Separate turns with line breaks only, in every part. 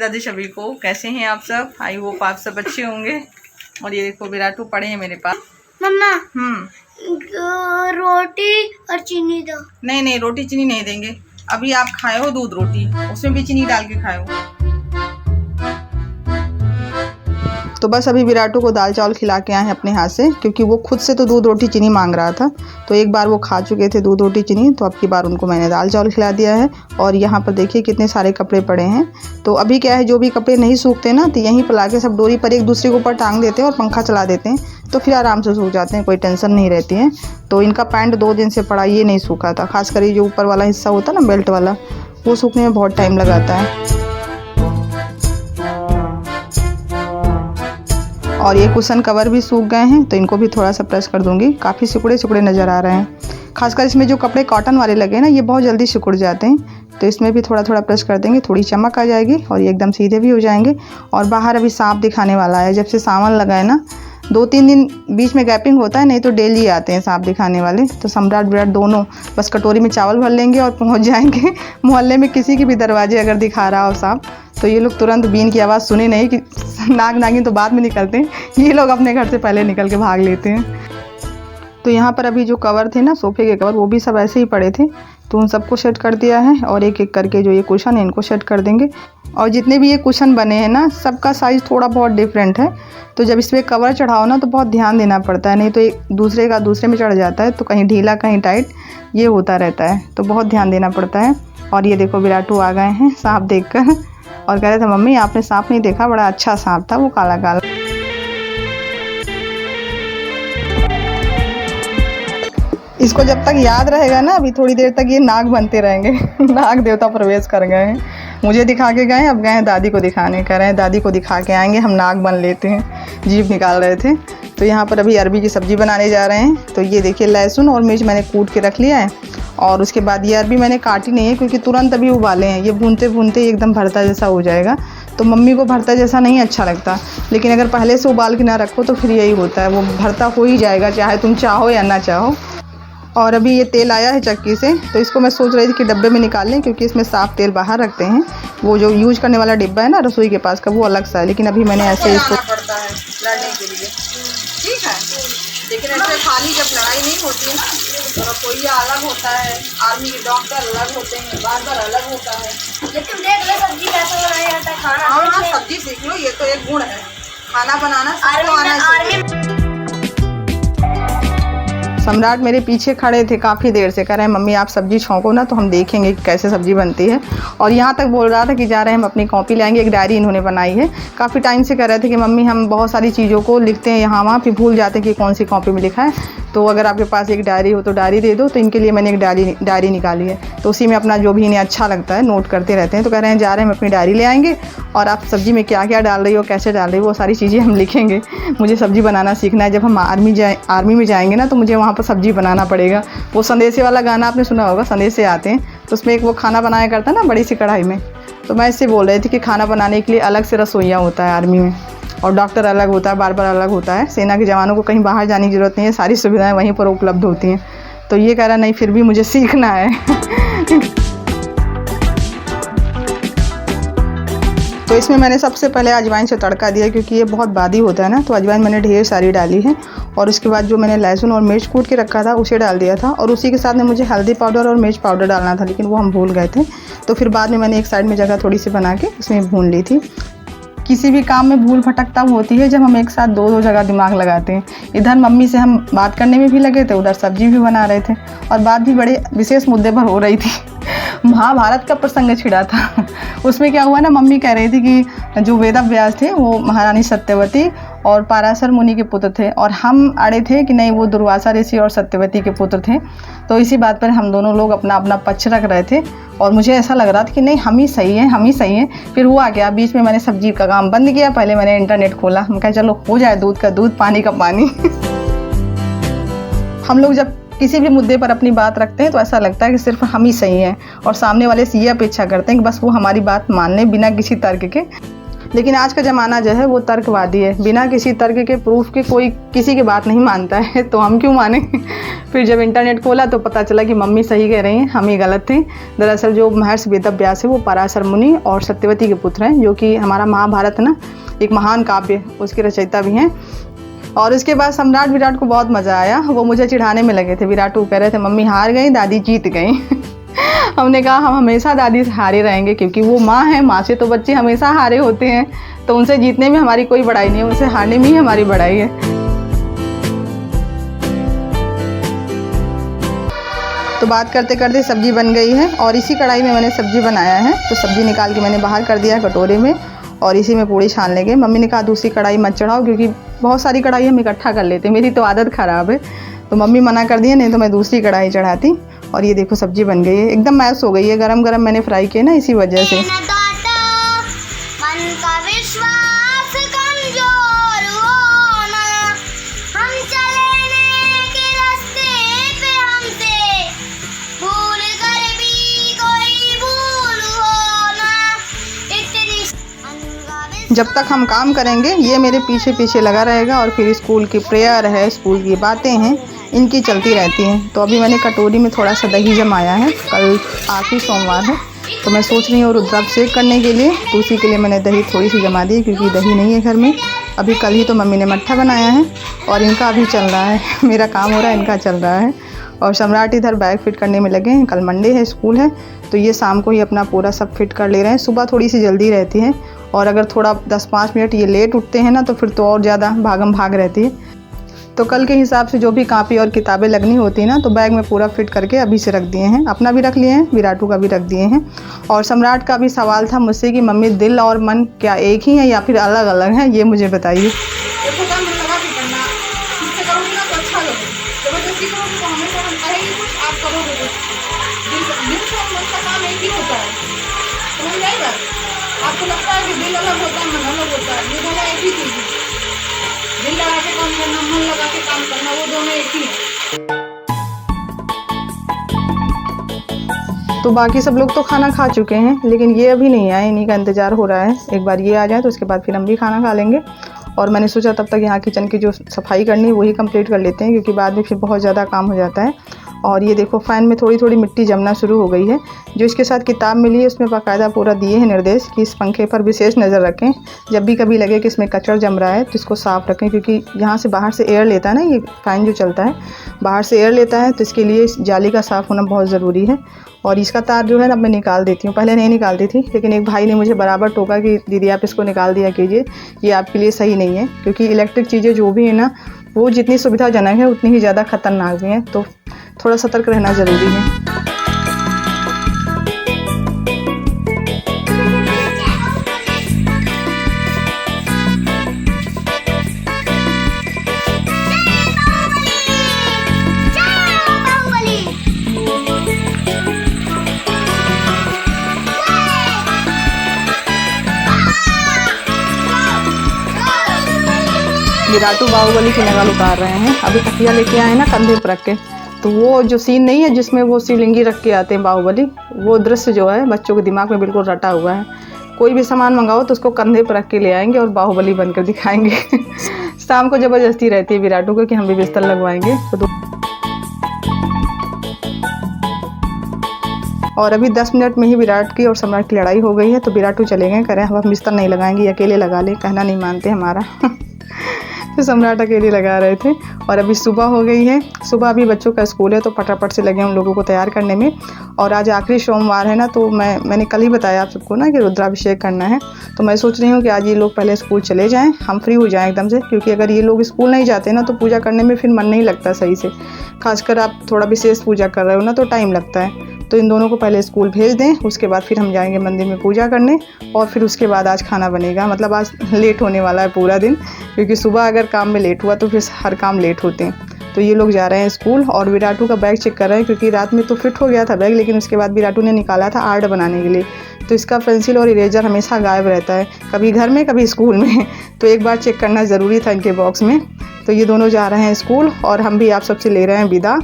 राधे सभी को। कैसे हैं आप सब? आई होप आप सब अच्छे होंगे। और ये देखो विराटू पड़े हैं मेरे पास।
मम्मा रोटी और चीनी दो।
नहीं नहीं, रोटी चीनी नहीं देंगे। अभी आप खाए हो दूध रोटी, उसमें भी चीनी डाल के खाए हो। तो बस अभी विराटू को दाल चावल खिला के आए हैं अपने हाथ से, क्योंकि वो खुद से तो दूध रोटी चीनी मांग रहा था। तो एक बार वो खा चुके थे दूध रोटी चीनी, तो अब की बार उनको मैंने दाल चावल खिला दिया है। और यहाँ पर देखिए कितने सारे कपड़े पड़े हैं। तो अभी क्या है, जो भी कपड़े नहीं सूखते ना, तो यहीं पर ला के सब डोरी पर एक दूसरे के ऊपर टांग देते हैं और पंखा चला देते हैं, तो फिर आराम से सूख जाते हैं, कोई टेंशन नहीं रहती है। तो इनका पैंट 2 दिन से पड़ा, ये नहीं सूखा था। खासकर ये जो ऊपर वाला हिस्सा होता है ना, बेल्ट वाला, वो सूखने में बहुत टाइम लगाता है। और ये कुशन कवर भी सूख गए हैं, तो इनको भी थोड़ा सा प्रेस कर दूंगी। काफ़ी सिकुड़े सिकुड़े नज़र आ रहे हैं। खासकर इसमें जो कपड़े कॉटन वाले लगे हैं ना, ये बहुत जल्दी सिकुड़ जाते हैं। तो इसमें भी थोड़ा थोड़ा प्रेस कर देंगे, थोड़ी चमक आ जाएगी और ये एकदम सीधे भी हो जाएंगे। और बाहर अभी सांप दिखाने वाला है। जब से सावन लगा है ना, 2-3 दिन बीच में गैपिंग होता है, नहीं तो डेली आते हैं सांप दिखाने वाले। तो सम्राट विराट दोनों बस कटोरी में चावल भर लेंगे और पहुंच जाएंगे। मोहल्ले में किसी के भी दरवाजे अगर दिखा रहा हो सांप, तो ये लोग तुरंत बीन की आवाज़ सुने नहीं कि नाग नागिन तो बाद में निकलते हैं, ये लोग अपने घर से पहले निकल के भाग लेते हैं। तो यहाँ पर अभी जो कवर थे ना, सोफे के कवर, वो भी सब ऐसे ही पड़े थे, तो उन सबको सेट कर दिया है। और एक एक करके जो ये कुशन है, इनको सेट कर देंगे। और जितने भी ये कुशन बने हैं ना, सबका साइज़ थोड़ा बहुत डिफरेंट है। तो जब इस पर कवर चढ़ाओ ना, तो बहुत ध्यान देना पड़ता है, नहीं तो एक दूसरे का दूसरे में चढ़ जाता है, तो कहीं ढीला कहीं टाइट, ये होता रहता है। तो बहुत ध्यान देना पड़ता है। और ये देखो विराटू आ गए हैं सांप देखकर, और कह रहे थे मम्मी आपने सांप नहीं देखा, बड़ा अच्छा सांप था वो, काला काला। इसको जब तक याद रहेगा ना, अभी थोड़ी देर तक ये नाग बनते रहेंगे। नाग देवता प्रवेश कर गए हैं। मुझे दिखा के गए, अब गए हैं दादी को दिखाने। कह रहे हैं दादी को दिखा के आएंगे, हम नाग बन लेते हैं। जीभ निकाल रहे थे। तो यहाँ पर अभी अरबी की सब्ज़ी बनाने जा रहे हैं। तो ये देखिए लहसुन और मिर्च मैंने कूट के रख लिया है। और उसके बाद ये अरबी मैंने काटी नहीं है, क्योंकि तुरंत अभी उबाले हैं। ये भूनते भूनते एकदम भरता जैसा हो जाएगा। तो मम्मी को भरता जैसा नहीं अच्छा लगता, लेकिन अगर पहले से उबाल के ना रखो तो फिर यही होता है, वो भरता हो ही जाएगा, चाहे तुम चाहो या ना चाहो। और अभी ये तेल आया है चक्की से, तो इसको मैं सोच रही थी कि डब्बे में निकाल लें, क्योंकि इसमें साफ तेल बाहर रखते हैं। वो जो यूज करने वाला डिब्बा है ना रसोई के पास का, वो अलग सा है। लेकिन अभी मैंने ऐसे इसको पड़ता है लड़ने के लिए, ठीक है। लेकिन ऐसे खाली जब लड़ाई नहीं होती है ना, तो रसोईया अलग होता है, आर्मी के डॉक्टर अलग होते हैं, बार अलग होता है।
लेकिन देख लो सब्जी कैसे बनाया जाता है, खाना।
हाँ, सब्जी सीख लो, ये तो एक गुण है, खाना बनाना आना। सम्राट मेरे पीछे खड़े थे काफ़ी देर से, कह रहे हैं मम्मी आप सब्जी छौंको ना, तो हम देखेंगे कि कैसे सब्जी बनती है। और यहाँ तक बोल रहा था कि जा रहे हैं हम अपनी कॉपी लाएंगे। एक डायरी इन्होंने बनाई है। काफ़ी टाइम से कह रहे थे कि मम्मी हम बहुत सारी चीज़ों को लिखते हैं यहाँ वहाँ, फिर भूल जाते हैं कि कौन सी कॉपी में लिखा है। तो अगर आपके पास एक डायरी हो तो डायरी दे दो। तो इनके लिए मैंने एक डायरी निकाली है, तो उसी में अपना जो भी इन्हें अच्छा लगता है नोट करते रहते हैं। तो कह रहे हैं जा रहे हैं हम अपनी डायरी ले आएंगे, और आप सब्ज़ी में क्या क्या डाल रही हो, कैसे डाल रही हो, वो सारी चीज़ें हम लिखेंगे। मुझे सब्ज़ी बनाना सीखना है। जब हम आर्मी में जाएंगे ना, तो मुझे वहाँ पर सब्ज़ी बनाना पड़ेगा। वो संदेशे वाला गाना आपने सुना होगा, संदेशे आते हैं, तो उसमें एक वो खाना बनाया करता है ना बड़ी सी कढ़ाई में। तो मैं इससे बोल रही थी कि खाना बनाने के लिए अलग से रसोइया होता है आर्मी में, और डॉक्टर अलग होता है, बार अलग होता है। सेना के जवानों को कहीं बाहर जाने की ज़रूरत नहीं है, सारी सुविधाएं वहीं पर उपलब्ध होती हैं। तो ये कह रहा नहीं, फिर भी मुझे सीखना है। तो इसमें मैंने सबसे पहले अजवाइन से तड़का दिया, क्योंकि ये बहुत बादी होता है ना। तो अजवाइन मैंने ढेर सारी डाली है। और उसके बाद जो मैंने लहसुन और मिर्च कूट के रखा था, उसे डाल दिया था। और उसी के साथ में मुझे हल्दी पाउडर और मिर्च पाउडर डालना था, लेकिन वो हम भूल गए थे। तो फिर बाद में मैंने एक साइड में जगह थोड़ी सी बना के उसमें भून ली थी। किसी भी काम में भूल भटक तब होती है जब हम एक साथ दो जगह दिमाग लगाते हैं। इधर मम्मी से हम बात करने में भी लगे थे, उधर सब्जी भी बना रहे थे, और बात भी बड़े विशेष मुद्दे पर हो रही थी। महाभारत का प्रसंग छिड़ा था। उसमें क्या हुआ ना, मम्मी कह रही थी कि जो वेदव्यास थे वो महारानी सत्यवती और पराशर मुनि के पुत्र थे, और हम अड़े थे कि नहीं वो दुर्वासा ऋषि और सत्यवती के पुत्र थे। तो इसी बात पर हम दोनों लोग अपना अपना पक्ष रख रहे थे, और मुझे ऐसा लग रहा था कि नहीं हम ही सही हैं, हम ही सही हैं। फिर हुआ क्या, बीच में मैंने सब्जी का काम बंद किया। पहले मैंने इंटरनेट खोला, हम कहा चलो हो जाए दूध का दूध, पानी का पानी। हम लोग जब किसी भी मुद्दे पर अपनी बात रखते हैं, तो ऐसा लगता है कि सिर्फ हम ही सही हैं, और सामने वाले से ये अपेक्षा करते हैं कि बस वो हमारी बात मान लें बिना किसी तर्क के। लेकिन आज का ज़माना जो है वो तर्कवादी है, बिना किसी तर्क के प्रूफ के कोई किसी की बात नहीं मानता है, तो हम क्यों माने। फिर जब इंटरनेट खोला तो पता चला कि मम्मी सही कह रही हैं, हम ही गलत थे। दरअसल जो महर्षि वेदव्यास है वो पराशर मुनि और सत्यवती के पुत्र हैं, जो कि हमारा महाभारत है ना एक महान काव्य, उसके रचयिता भी हैं। और उसके बाद सम्राट विराट को बहुत मज़ा आया, वो मुझे चिढ़ाने में लगे थे। विराट को कह रहे थे मम्मी हार गई, दादी जीत गई। हमने कहा हम हमेशा दादी से हारे रहेंगे, क्योंकि वो माँ है, माँ से तो बच्चे हमेशा हारे होते हैं, तो उनसे जीतने में हमारी कोई बड़ाई नहीं है, उनसे हारने में ही हमारी बड़ाई है। तो बात करते करते सब्जी बन गई है और इसी कढ़ाई में मैंने सब्जी बनाया है। तो सब्जी निकाल के मैंने बाहर कर दिया कटोरे में और इसी में पूड़ी छान लेंगे। मम्मी ने कहा दूसरी कढ़ाई मत चढ़ाओ, क्योंकि बहुत सारी कढ़ाई हम इकट्ठा कर लेते हैं, मेरी तो आदत ख़राब है, तो मम्मी मना कर दी है, नहीं तो मैं दूसरी कढ़ाई चढ़ाती। और ये देखो सब्जी बन गई है, एकदम मैश हो गई है, गरम गरम मैंने फ्राई किया ना, इसी वजह से। जब तक हम काम करेंगे ये मेरे पीछे पीछे लगा रहेगा, और फिर स्कूल की प्रेयर है, स्कूल की बातें हैं, इनकी चलती रहती हैं। तो अभी मैंने कटोरी में थोड़ा सा दही जमाया है, कल आखिरी सोमवार है, तो मैं सोच रही हूँ रुद्राभिषेक करने के लिए, तो उसी के लिए मैंने दही थोड़ी सी जमा दी, क्योंकि दही नहीं है घर में। अभी कल ही तो मम्मी ने मट्ठा बनाया है और इनका अभी चल रहा है, मेरा काम हो रहा है, इनका चल रहा है। और सम्राट इधर बैग फिट करने में लगे हैं, कल मंडे है, स्कूल है, तो ये शाम को ही अपना पूरा सब फिट कर ले रहे हैं। सुबह थोड़ी सी जल्दी रहती है, और अगर थोड़ा 10-5 मिनट ये लेट उठते हैं ना, तो फिर तो और ज़्यादा भागम भाग रहती है। तो कल के हिसाब से जो भी कापी और किताबें लगनी होती है ना, तो बैग में पूरा फिट करके अभी से रख दिए हैं, अपना भी रख लिए हैं, विराटू का भी रख दिए हैं। और सम्राट का भी सवाल था मुझसे कि मम्मी दिल और मन क्या एक ही है या फिर अलग अलग हैं, ये मुझे बताइए।
आपको लगता है कि दिल अलग होता है, मन अलग होता है, ये दोनों एक ही चीज़ है। दिल लगा के काम करना, मन लगा के काम करना, वो दोनों एक ही है।
तो बाकी सब लोग तो खाना खा चुके हैं, लेकिन ये अभी नहीं आए, इन्हीं का इंतज़ार हो रहा है। एक बार ये आ जाए तो उसके बाद फिर हम भी खाना खा लेंगे। और मैंने सोचा तब तक यहाँ किचन की जो सफाई करनी है वही कंप्लीट कर लेते हैं, क्योंकि बाद में फिर बहुत ज़्यादा काम हो जाता है। और ये देखो फ़ैन में थोड़ी थोड़ी मिट्टी जमना शुरू हो गई है। जो इसके साथ किताब मिली है उसमें बाकायदा पूरा दिए हैं निर्देश कि इस पंखे पर विशेष नज़र रखें, जब भी कभी लगे कि इसमें कचरा जम रहा है तो इसको साफ़ रखें, क्योंकि यहाँ से बाहर से एयर लेता है ना, ये फ़ैन जो चलता है बाहर से एयर लेता है, तो इसके लिए इस जाली का साफ़ होना बहुत ज़रूरी है। और इसका तार जो है ना मैं निकाल देती हूँ, पहले नहीं निकालती थी, लेकिन एक भाई ने मुझे बराबर टोका कि दीदी आप इसको निकाल दिया कीजिए, ये आपके लिए सही नहीं है, क्योंकि इलेक्ट्रिक चीज़ें जो भी है ना वो जितनी सुविधाजनक है उतनी ही ज़्यादा ख़तरनाक भी हैं, तो थोड़ा सतर्क रहना ज़रूरी है। विराटू बाहुबली की नकल उतार रहे हैं। अभी तकिया लेके आए ना कंधे पर रख के, तो वो जो सीन नहीं है जिसमें वो शिवलिंगी रख के आते हैं बाहुबली, वो दृश्य जो है बच्चों के दिमाग में बिल्कुल रटा हुआ है। कोई भी सामान मंगाओ तो उसको कंधे पर रख के ले आएंगे और बाहुबली बनकर दिखाएंगे। शाम को ज़बरदस्ती रहती है विराटू को कि हम भी बिस्तर लगवाएंगे। और अभी 10 मिनट में ही विराट की और सम्राट की लड़ाई हो गई है, तो विराटू चले गए, कह रहे हैं हम बिस्तर नहीं लगाएंगे, अकेले लगा ले, कहना नहीं मानते हमारा। तो सम्राट अकेले लगा रहे थे। और अभी सुबह हो गई है, सुबह अभी बच्चों का स्कूल है, तो फटाफट से लगे उन लोगों को तैयार करने में। और आज आखिरी सोमवार है ना, तो मैंने कल ही बताया आप सबको ना कि रुद्राभिषेक करना है, तो मैं सोच रही हूँ कि आज ये लोग पहले स्कूल चले जाएं, हम फ्री हो जाएं एकदम से, क्योंकि अगर ये लोग स्कूल नहीं जाते ना तो पूजा करने में फिर मन नहीं लगता सही से, खासकर आप थोड़ा विशेष पूजा कर रहे हो ना तो टाइम लगता है। तो इन दोनों को पहले स्कूल भेज दें, उसके बाद फिर हम जाएंगे मंदिर में पूजा करने, और फिर उसके बाद आज खाना बनेगा। मतलब आज लेट होने वाला है पूरा दिन, क्योंकि सुबह अगर काम में लेट हुआ तो फिर हर काम लेट होते हैं। तो ये लोग जा रहे हैं स्कूल, और विराटू का बैग चेक कर रहे हैं, क्योंकि रात में तो फिट हो गया था बैग, लेकिन उसके बाद विराटू ने निकाला था आर्ट बनाने के लिए, तो इसका पेंसिल और इरेजर हमेशा गायब रहता है, कभी घर में कभी स्कूल में, तो एक बार चेक करना ज़रूरी था इनके बॉक्स में। तो ये दोनों जा रहे हैं स्कूल, और हम भी आप सबसे ले रहे हैं विदा।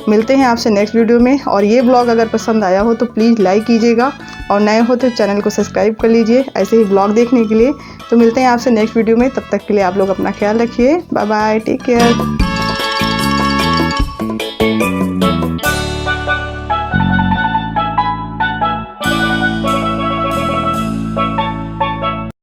मिलते हैं आपसे नेक्स्ट वीडियो में। और ये ब्लॉग अगर पसंद आया हो तो प्लीज़ लाइक कीजिएगा और नए हो तो चैनल को सब्सक्राइब कर लीजिए ऐसे ही ब्लॉग देखने के लिए। तो मिलते हैं आपसे नेक्स्ट वीडियो में, तब तक के लिए आप लोग अपना ख्याल रखिए। Bye bye, take care.